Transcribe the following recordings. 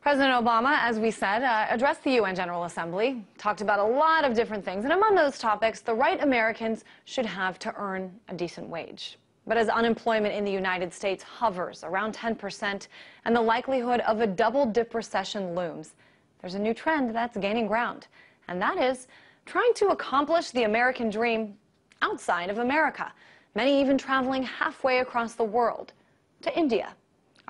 President Obama, as we said, addressed the UN General Assembly, talked about a lot of different things, and among those topics, the right Americans should have to earn a decent wage. But as unemployment in the United States hovers around 10% and the likelihood of a double-dip recession looms, there's a new trend that's gaining ground, and that is trying to accomplish the American dream outside of America, many even traveling halfway across the world to India.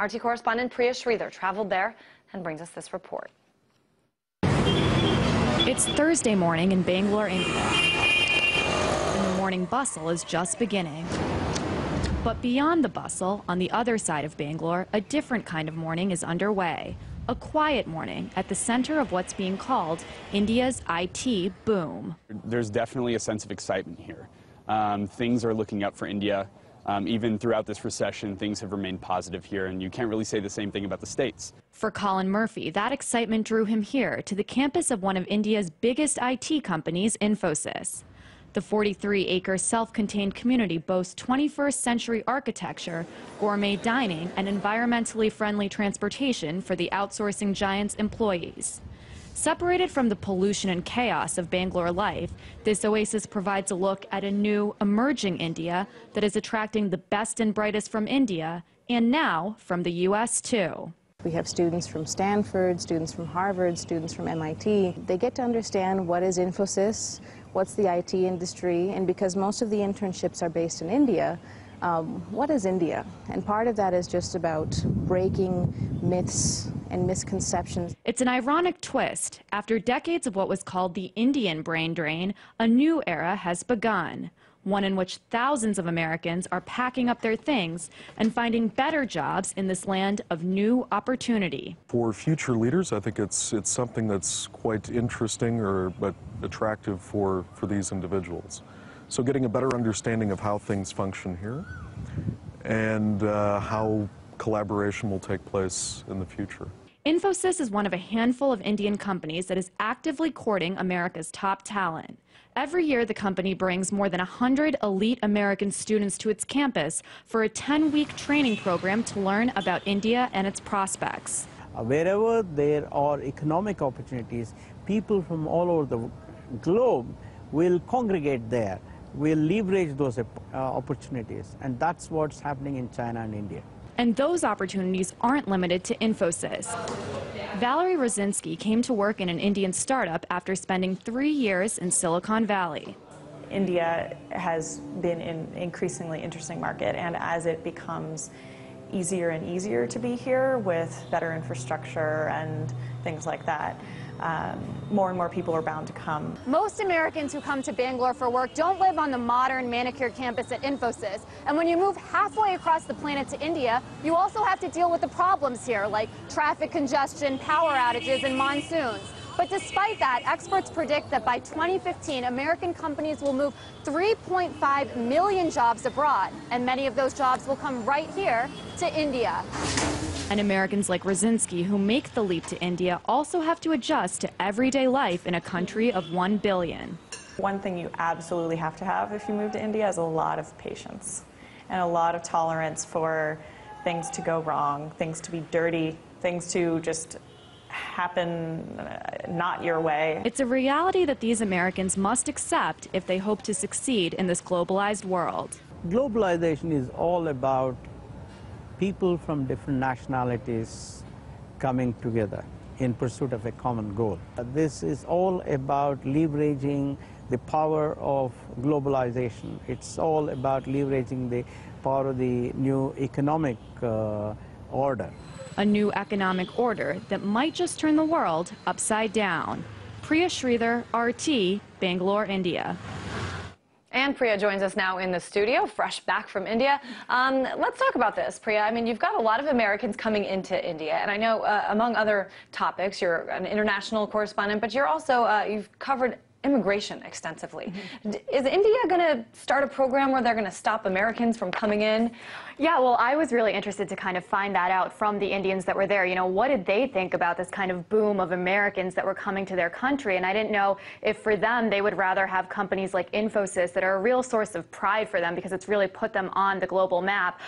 RT correspondent Priya Sridhar traveled there and brings us this report. It's Thursday morning in Bangalore, India, and the morning bustle is just beginning. But beyond the bustle, on the other side of Bangalore, a different kind of morning is underway. A quiet morning at the center of what's being called India's IT boom. There's definitely a sense of excitement here. Things are looking up for India. Even throughout this recession, things have remained positive here, and you can't really say the same thing about the States. For Colin Murphy, that excitement drew him here to the campus of one of India's biggest IT companies, Infosys. The 43-acre self-contained community boasts 21st century architecture, gourmet dining, and environmentally friendly transportation for the outsourcing giant's employees. Separated from the pollution and chaos of Bangalore life, this oasis provides a look at a new, emerging India that is attracting the best and brightest from India, and now from the U.S. too. We have students from Stanford, students from Harvard, students from MIT. They get to understand what is Infosys, what's the IT industry, and because most of the internships are based in India, what is India? And part of that is just about breaking myths and misconceptions. It's an ironic twist. After decades of what was called the Indian brain drain, a new era has begun. One in which thousands of Americans are packing up their things and finding better jobs in this land of new opportunity. For future leaders, I think it's something that's quite interesting but attractive for these individuals. So getting a better understanding of how things function here and how collaboration will take place in the future. Infosys is one of a handful of Indian companies that is actively courting America's top talent. Every year, the company brings more than 100 elite American students to its campus for a 10-week training program to learn about India and its prospects. Wherever there are economic opportunities, people from all over the globe will congregate there, will leverage those opportunities, and that's what's happening in China and India. And those opportunities aren't limited to Infosys. Valerie Rosinski came to work in an Indian startup after spending 3 years in Silicon Valley. India has been an increasingly interesting market, and as it becomes easier and easier to be here with better infrastructure and things like that, more and more people are bound to come. Most Americans who come to Bangalore for work don't live on the modern manicured campus at Infosys. And when you move halfway across the planet to India, you also have to deal with the problems here, like traffic congestion, power outages, and monsoons. But despite that, experts predict that by 2015, American companies will move 3.5 million jobs abroad, and many of those jobs will come right here to India. And Americans like Rosinski who make the leap to India also have to adjust to everyday life in a country of 1 billion. One thing you absolutely have to have if you move to India is a lot of patience and a lot of tolerance for things to go wrong, things to be dirty, things to just happen not your way. It's a reality that these Americans must accept if they hope to succeed in this globalized world. Globalization is all about people from different nationalities coming together in pursuit of a common goal. This is all about leveraging the power of globalization. It's all about leveraging the power of the new economic order. A new economic order that might just turn the world upside down. Priya Sridhar, RT, Bangalore, India. And Priya joins us now in the studio, fresh back from India. Let's talk about this, Priya. I mean, you've got a lot of Americans coming into India, and I know, among other topics, you're an international correspondent, but you're also, you've covered immigration extensively. Is India going to start a program where they're going to stop Americans from coming in? Yeah, well, I was really interested to kind of find that out from the Indians that were there. You know, what did they think about this kind of boom of Americans that were coming to their country? And I didn't know if for them they would rather have companies like Infosys that are a real source of pride for them because it's really put them on the global map.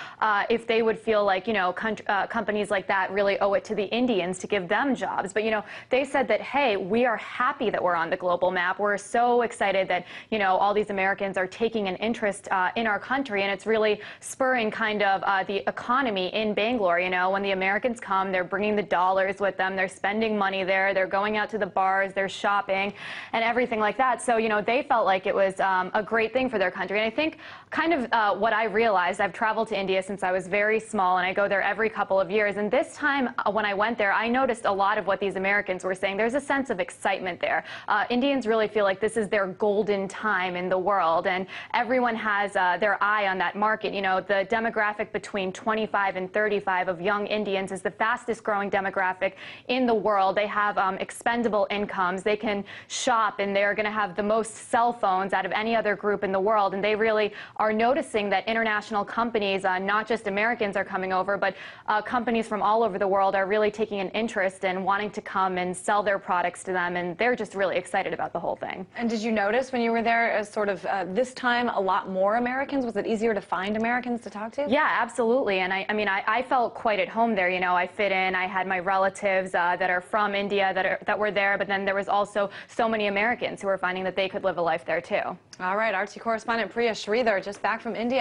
If they would feel like, you know, companies like that really owe it to the Indians to give them jobs. But, you know, they said that, hey, we are happy that we're on the global map. We're so excited that, you know, all these Americans are taking an interest in our country, and it's really spurring kind of the economy in Bangalore. You know, when the Americans come, they're bringing the dollars with them, they're spending money there, they're going out to the bars, they're shopping and everything like that. So, you know, they felt like it was a great thing for their country. And I think kind of what I realized, I've traveled to India since I was very small, and I go there every couple of years. And this time when I went there, I noticed a lot of what these Americans were saying. There's a sense of excitement there. Indians really feel like this is their golden time in the world, and everyone has their eye on that market. You know, the demographic between 25 and 35 of young Indians is the fastest growing demographic in the world. They have expendable incomes. They can shop, and they're going to have the most cell phones out of any other group in the world. And they really are noticing that international companies, not just Americans, are coming over, but companies from all over the world are really taking an interest in wanting to come and sell their products to them. And they're just really excited about the whole thing. And did you notice when you were there, sort of this time, a lot more Americans? Was it easier to find Americans to talk to? Yeah, absolutely. And I mean, I felt quite at home there. You know, I fit in. I had my relatives that are from India that were there, but then there was also so many Americans who were finding that they could live a life there too. All right, RT correspondent Priya Sridhar just back from India.